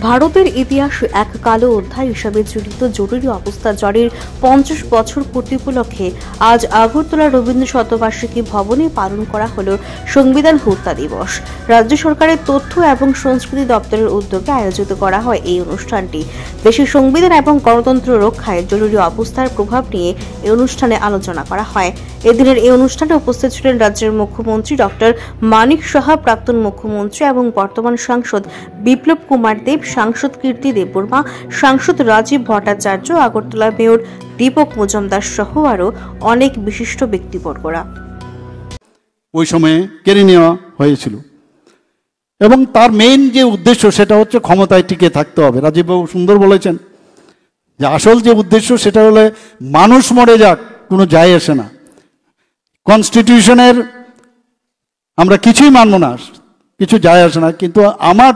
ভারতের ইতিহাসে এক কালো অধ্যায় হিসাবে চিহ্নিত জরুরি অবস্থা জারির 50 বছর পূর্তি উপলক্ষে আজ আগরতলা রবীন্দ্র শতবার্ষিকী ভবনে পালন করা হল সংবিধান হত্যা দিবস। রাজ্য সরকারের তথ্য এবং সংস্কৃতি দপ্তরের উদ্যোগে আয়োজিত করা হয় এই অনুষ্ঠানটি। দেশের সংবিধান এবং গণতন্ত্র রক্ষায় জরুরি অবস্থার প্রভাব নিয়ে এই অনুষ্ঠানে আলোচনা করা হয়। এদিনের এই অনুষ্ঠানে উপস্থিত ছিলেন রাজ্যের মুখ্যমন্ত্রী ডক্টর মানিক সাহা, প্রাক্তন মুখ্যমন্ত্রী এবং বর্তমান সাংসদ বিপ্লব কুমার দেব, সাংসদ কীর্তি দেববর্মা, সাংসদ রাজীব ভট্টাচার্য, আগরতলা মেয়র দীপক মজুমদার সহ আরো অনেক বিশিষ্ট ব্যক্তিবর্গরা ওই সময়ে কেড়ে নেওয়া হয়েছিল এবং তার মেইন যে উদ্দেশ্য সেটা হচ্ছে ক্ষমতায় টিকে থাকতে হবে। রাজীববাবু সুন্দর বলেছেন যে আসল যে উদ্দেশ্য সেটা হলে মানুষ মরে যাক, কোনো যায় আসে না। কনস্টিটিউশনের আমরা কিছুই মানব না, কিছু যায় আসে না, কিন্তু আমার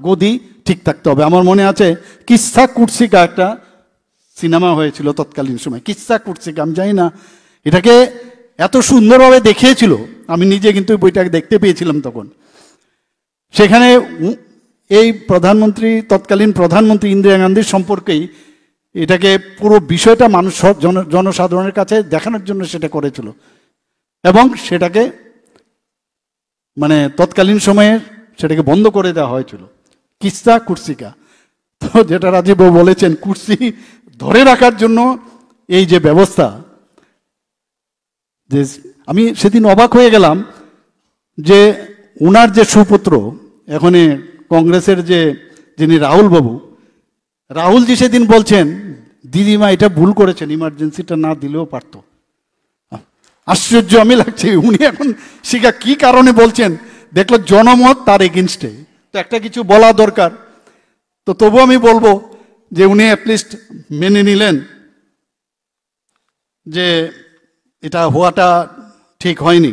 গদি ঠিক থাকতে হবে। আমার মনে আছে কিস্সা কুর্সিকা একটা সিনেমা হয়েছিল তৎকালীন সময়, কিস্সা কুর্সিকা। আমি জানি না এটাকে এত সুন্দরভাবে দেখিয়েছিল, আমি নিজে কিন্তু বইটাকে দেখতে পেয়েছিলাম তখন। সেখানে এই প্রধানমন্ত্রী, তৎকালীন প্রধানমন্ত্রী ইন্দিরা গান্ধীর সম্পর্কেই এটাকে পুরো বিষয়টা মানুষ জনসাধারণের কাছে দেখানোর জন্য সেটা করেছিল এবং সেটাকে মানে তৎকালীন সময়ে সেটাকে বন্ধ করে দেওয়া হয়েছিল, কিস্সা কুর্সিকা। তো যেটা রাজীববাবু বলেছেন, কুর্সি ধরে রাখার জন্য এই যে ব্যবস্থা, যে আমি সেদিন অবাক হয়ে গেলাম যে ওনার যে সুপুত্র এখন কংগ্রেসের যে যিনি রাহুলজি সেদিন বলছেন দিদিমা এটা ভুল করেছেন, ইমার্জেন্সিটা না দিলেও পারতো। আশ্চর্য আমি লাগছে, উনি এখন শিখা কি কারণে বলছেন, দেখলো জনমত তার এগেনস্টে, তো একটা কিছু বলা দরকার। তো তবু আমি বলবো যে উনি অ্যাটলিস্ট মেনে নিলেন যে এটা হওয়াটা ঠিক হয়নি।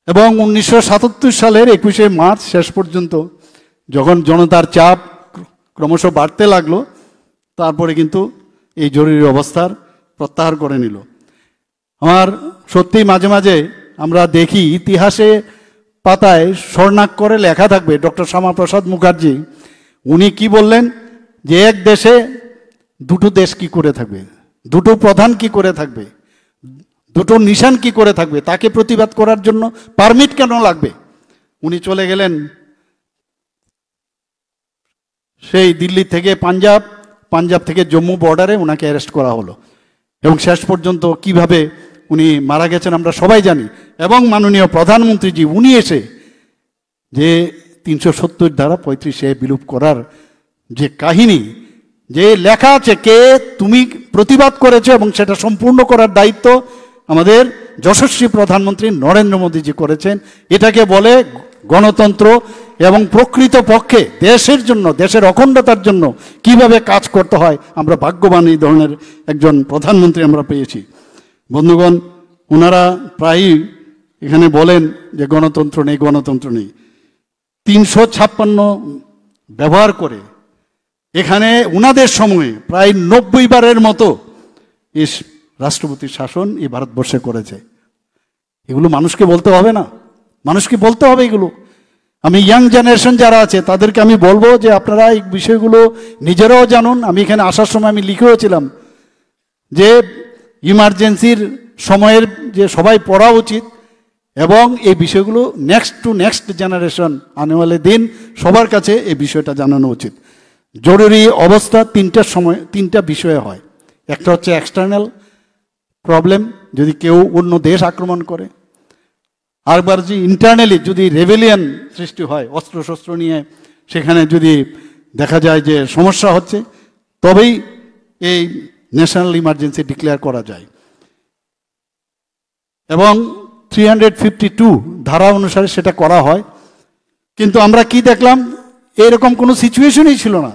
এবং 1977 সালের 21শে মার্চ শেষ পর্যন্ত যখন জনতার চাপ ক্রমশ বাড়তে লাগলো, তারপরে কিন্তু এই জরুরি অবস্থার প্রত্যাহার করে নিল। আমার সত্যি মাঝে মাঝে আমরা দেখি ইতিহাসে পাতায় স্বর্ণাক্ষরে লেখা থাকবে, ডক্টর শ্যামাপ্রসাদ মুখার্জি উনি কি বললেন যে এক দেশে দুটো দেশ কি করে থাকবে, দুটো প্রধান কি করে থাকবে, দুটো নিশান কি করে থাকবে, তাকে প্রতিবাদ করার জন্য পারমিট কেন লাগবে। উনি চলে গেলেন সেই দিল্লি থেকে পাঞ্জাব থেকে জম্মু বর্ডারে, ওনাকে অ্যারেস্ট করা হলো এবং শেষ পর্যন্ত কিভাবে উনি মারা গেছেন আমরা সবাই জানি। এবং মাননীয় প্রধানমন্ত্রীজি উনি এসে যে 370 ধারা 35 বিলুপ করার যে কাহিনী, যে লেখা আছে কে তুমি প্রতিবাদ করেছো এবং সেটা সম্পূর্ণ করার দায়িত্ব আমাদের যশস্বী প্রধানমন্ত্রী নরেন্দ্র মোদীজি করেছেন। এটাকে বলে গণতন্ত্র এবং প্রকৃত পক্ষে দেশের জন্য, দেশের অখণ্ডতার জন্য কিভাবে কাজ করতে হয়। আমরা ভাগ্যবান এই ধরনের একজন প্রধানমন্ত্রী আমরা পেয়েছি। বন্ধুগণ, ওনারা প্রায়ই এখানে বলেন যে গণতন্ত্র নেই, গণতন্ত্র নেই। 356 ব্যবহার করে এখানে ওনাদের সময়ে প্রায় 90 বারের মতো এই রাষ্ট্রপতির শাসন এই ভারতবর্ষে করেছে। এগুলো মানুষকে বলতে হবে না, মানুষকে বলতে হবে এগুলো। আমি ইয়াং জেনারেশন যারা আছে তাদেরকে আমি বলবো যে আপনারা এই বিষয়গুলো নিজেরাও জানুন। আমি এখানে আসার সময় আমি লিখেওছিলাম যে ইমার্জেন্সির সময়ের যে সবাই পড়া উচিত এবং এই বিষয়গুলো নেক্সট জেনারেশন আনেওয়ালে দিন সবার কাছে এই বিষয়টা জানানো উচিত। জরুরি অবস্থা তিনটা বিষয়ে হয়। একটা হচ্ছে এক্সটার্নাল প্রবলেম, যদি কেউ অন্য দেশ আক্রমণ করে। আরবার যে ইন্টারনালি যদি রেবেলিয়ান সৃষ্টি হয়, অস্ত্রশস্ত্র নিয়ে সেখানে যদি দেখা যায় যে সমস্যা হচ্ছে, তবেই এই ন্যাশনাল ইমার্জেন্সি ডিক্লেয়ার করা যায়। এবং 352 ধারা অনুসারে সেটা করা হয়। কিন্তু আমরা কি দেখলাম, এরকম কোনো সিচুয়েশনই ছিল না।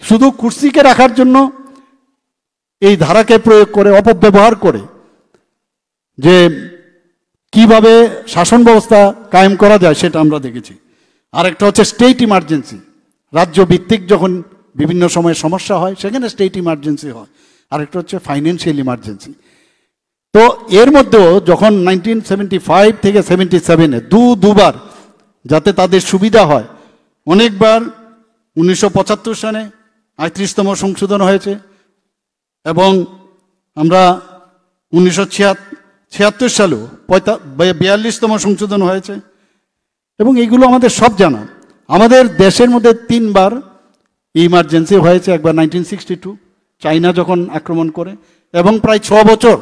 শুধু কুর্সিকে রাখার জন্য এই ধারাকে প্রয়োগ করে, অপব্যবহার করে যে কিভাবে শাসন ব্যবস্থা কায়েম করা যায় সেটা আমরা দেখেছি। আরেকটা হচ্ছে স্টেট ইমার্জেন্সি, রাজ্য ভিত্তিক যখন বিভিন্ন সময় সমস্যা হয় সেখানে স্টেট ইমার্জেন্সি হয়। আরেকটা হচ্ছে ফাইন্যান্সিয়াল ইমার্জেন্সি। তো এর মধ্যেও যখন 1975 থেকে 77-এ দুবার যাতে তাদের সুবিধা হয়, অনেকবার 1975 সনে 38তম সংশোধন হয়েছে এবং আমরা 1976 সালেও 42তম সংশোধন হয়েছে এবং এগুলো আমাদের সব জানা। আমাদের দেশের মধ্যে 3 বার ইমার্জেন্সি হয়েছে, একবার 1962 চায়না যখন আক্রমণ করে এবং প্রায় 6 বছর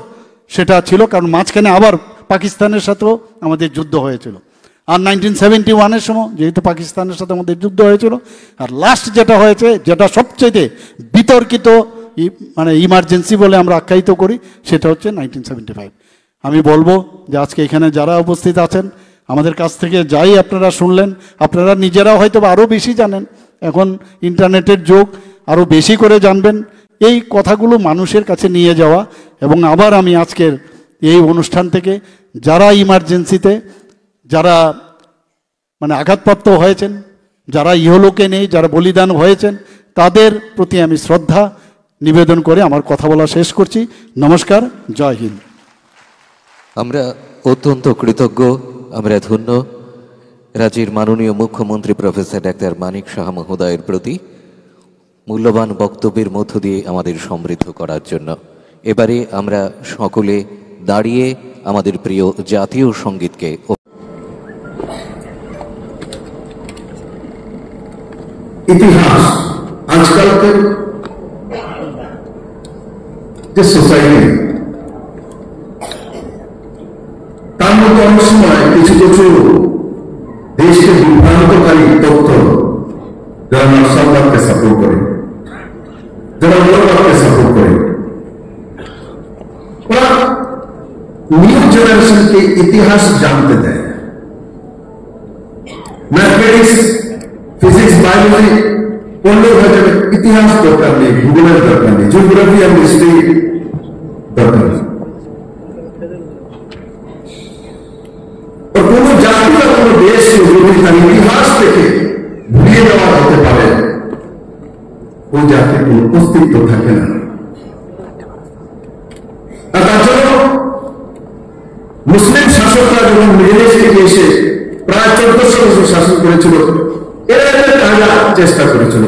সেটা ছিল, কারণ মাঝখানে আবার পাকিস্তানের সাথেও আমাদের যুদ্ধ হয়েছিল। আর 1971-এর সময় যেহেতু পাকিস্তানের সাথে আমাদের যুদ্ধ হয়েছিল, আর লাস্ট যেটা হয়েছে, যেটা সবচেয়ে বিতর্কিত মানে ইমার্জেন্সি বলে আমরা আখ্যায়িত করি, সেটা হচ্ছে 1975। আমি বলবো যে আজকে এখানে যারা উপস্থিত আছেন, আমাদের কাছ থেকে যাই আপনারা শুনলেন, আপনারা নিজেরাও হয়তো আরও বেশি জানেন, এখন ইন্টারনেটের যুগ, আরও বেশি করে জানবেন। এই কথাগুলো মানুষের কাছে নিয়ে যাওয়া এবং আবার আমি আজকের এই অনুষ্ঠান থেকে যারা ইমার্জেন্সিতে যারা মানে আঘাতপ্রাপ্ত হয়েছেন, যারা ইহলোকে নেই, যারা বলিদান হয়েছেন, তাদের প্রতি আমি শ্রদ্ধা নিবেদন করে আমার কথা বলা শেষ করছি। নমস্কার, জয় হিন্দ। আমরা অত্যন্ত কৃতজ্ঞ, আমরা ধন্য রাজ্যের মাননীয় মুখ্যমন্ত্রী প্রফেসর ডাক্তার মানিক সাহা মহোদয়ের প্রতি মূল্যবান বক্তব্যের মধ্য দিয়ে আমাদের সমৃদ্ধ করার জন্য। এবারে আমরা সকলে দাঁড়িয়ে আমাদের প্রিয় জাতীয় সঙ্গীতকে ইতিহাস আজকালকার যে সোসাইটি, তার মধ্যে অনেক সময় কিছু কিছু দেশকে বিভ্রান্তকারী তথ্য, যারা নকশালবাদকে সাপোর্ট করে, যারা মৌলবাদকে সাপোর্ট করে, ওরা নিউ জেনারেশনকে ইতিহাস জানতে দেয়। ম্যাথমেটিক্স, ফিজিক্স, বায়োলজি পড়লেও হয়ে যাবে, ইতিহাস দরকার নেই, ভূগোলের দরকার নেই, জিওগ্রাফি আর হিস্ট্রি দরকার নেই। কোন জাতি বা কোন দেশকে যদি তার ইতিহাস থেকে ভুলিয়ে দেওয়া হতে পারে, ওই জাতির কোন অস্তিত্ব থাকে না। আর তার জন্য মুসলিম শাসকরা যখন মিডল ইস্ট থেকে এসে প্রায় 1400 বছর শাসন করেছিল, এরা এদের কাজা চেষ্টা করেছিল,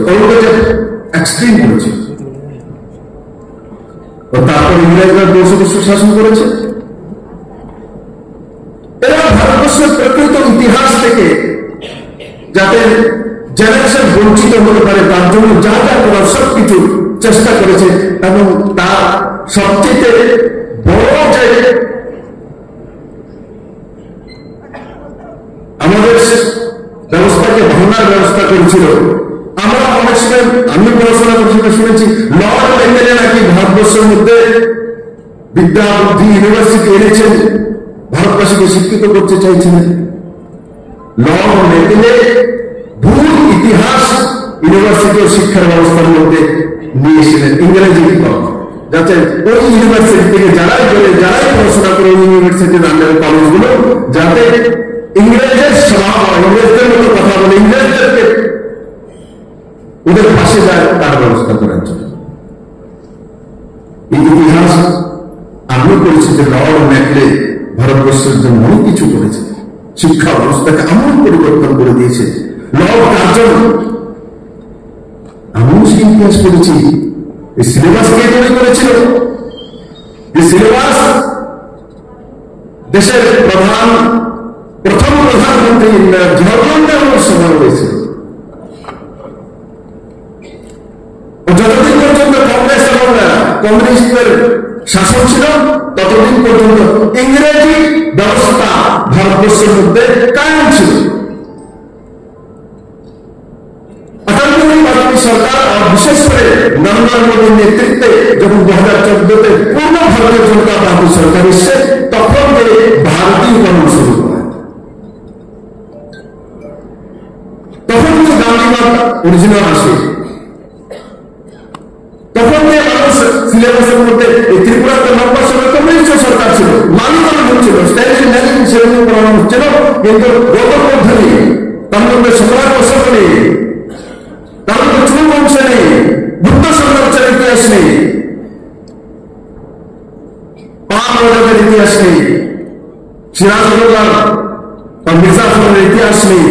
এক্সট্রিম করেছিল। তারপর ইংরেজরা 200 বছর শাসন করেছে। এরা ভারতবর্ষের প্রকৃত ইতিহাস থেকে যাতে জেনারেশন বঞ্চিত হতে পারে, তার জন্য যা যা করার সবকিছু চেষ্টা করেছে এবং তার সবচেয়ে বড় যে আমাদের ব্যবস্থাকে ভাঙার ব্যবস্থা করেছিল। আমরা অনেক সময়, আমি পড়াশোনা করছি, শুনেছি লর্ড মেন্ডেলে নাকি ভারতবর্ষের মধ্যে বিদ্যা বুদ্ধি ইউনিভার্সিটি এনেছেন, ভারতবাসীকে শিক্ষিত করতে চাইছিলেন। লর্ড মেন্ডেলে ভুল ইতিহাস ইউনিভার্সিটি ও শিক্ষার ব্যবস্থার মধ্যে নিয়ে এসেছিলেন, ইংরেজি যাতে ওই ইউনিভার্সিটি থেকে যারাই পড়াশোনা করে ওই ইউনিভার্সিটির আন্ডারে কলেজগুলো যাতে ইংরেজের স্বভাব, ইংরেজদের মতো কথা বলে, ইংরেজদেরকে ওদের পাশে যায় তার ব্যবস্থা করার জন্য। এই ইতিহাস আমি করেছি যে লর্ড ম্যাকলে ভারতবর্ষের জন্য অনেক কিছু করেছে, শিক্ষা ব্যবস্থাকে এমন পরিবর্তন করে দিয়েছে। লর্ড কার্জন, আমিও সেই ইতিহাস পড়েছি। এই সিলেবাস কে তৈরি করেছিল? এই সিলেবাস দেশের প্রথম প্রধানমন্ত্রী জওহরলাল নেহরুর সময় হয়েছিল। যতদিন পর্যন্ত কংগ্রেস এবং কমিউনিস্টের শাসন ছিল, ততদিন পর্যন্ত ইংরেজি ব্যবস্থা ভারতবর্ষের মধ্যে কায়েম ছিল। সরকার আর বিশেষ করে নরেন্দ্র মোদীর নেতৃত্বে যখন 2014-তে পূর্ণ ভারতীয় জনতা পার্টি সরকার এসছে, তখন ভারতীয়করণ শুরু হয়। তখন গান্ধীবাদ অরিজিনাল আসে। তখন মানুষ সিলেবাসের মধ্যে ত্রিপুরাতে লম্বা সময় কমিউনিস্ট সরকার ছিল, মালিকরণ হচ্ছিল, সেরকম করানো হচ্ছিল, কিন্তু গৌতম নেই, তার মধ্যে সময় বছর নেই, তার মধ্যে চুল বংশ নেই, বুদ্ধ সংরক্ষণের ইতিহাস নেই, পাক রাজাদের ইতিহাস নেই, সিরাজউদ্দৌলা বা মির্জাফরের ইতিহাস নেই,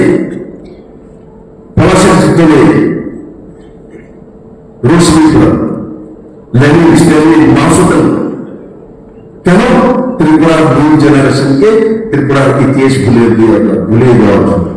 পলাশের যুদ্ধ নেই। রুশ বিপ্লব, লেনিন, স্ট্যালিন, মাওসেতুং, কেন ত্রিপুরার নিউ জেনারেশনকে ত্রিপুরার ইতিহাস ভুলে দেওয়ার জন্য।